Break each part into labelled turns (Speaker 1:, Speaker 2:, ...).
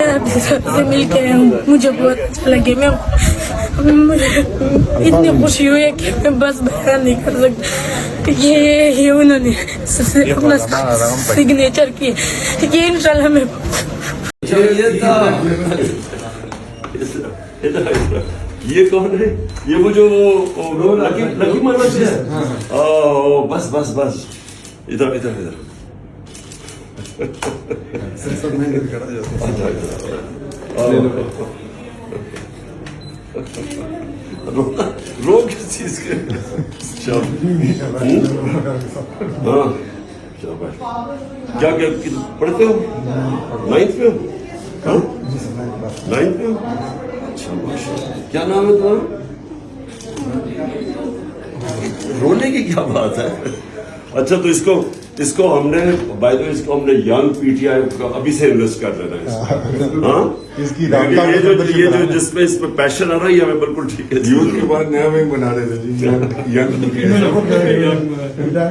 Speaker 1: आपसे सबसे मिल के आया हूँ, मुझे बहुत अच्छा लगे। मैं मुझे इतनी खुशी हुई है कि मैं बस बयान नहीं कर सकती। ये उन्होंने अपना सिग्नेचर किए, ये इंशाल्लाह मैं
Speaker 2: ये कौन है? ये वो जो लकी मनोज है। ओ बस बस बस, इधर इधर इधर। रो किस चीज के? हाँ शाबाश। क्या क्या पढ़ते हो? 9th में हो? हाँ 9th में हो? शाबाश। क्या नाम है तुम्हारा? रोने की क्या बात है? अच्छा तो इसको हमने बाय द वे इसको हमने यंग पीटीआई अभी से इन्वेस्ट कर देना है। हाँ ये जो जिसमें इसमें पैशन आ रहा है ये हमें बिल्कुल ठीक है।
Speaker 3: यूथ के बाद नया विंग बना रहे थे जी, यंग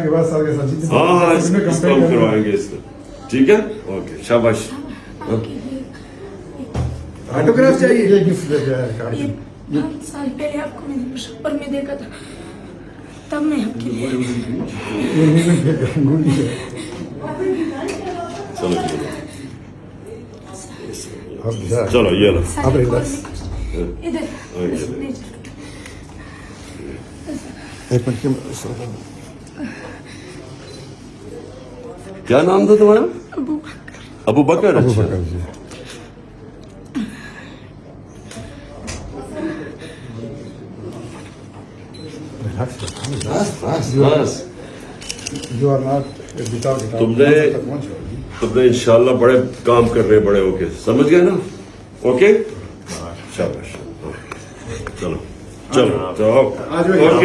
Speaker 3: के बाद सारे संजीत।
Speaker 2: हाँ इसको हम करवाएंगे इसको, ठीक है ओके शाबाश।
Speaker 3: ऑटोग्राफ चाहिए, ये गिफ्ट दे दिया है।
Speaker 1: 5 साल पहले आपको मैंने मुशक्कर में देखा था, तब मैं आपके लिए
Speaker 2: चलो ये लो।
Speaker 1: इधर
Speaker 2: क्या नाम था तुम्हारा? अबू बकर। अच्छा बस
Speaker 3: You are not without it.
Speaker 2: तुमने इंशाल्लाह बड़े काम कर रहे, बड़े होके, समझ गए ना? ओके शाबाश। चलो चलो चलो ओके।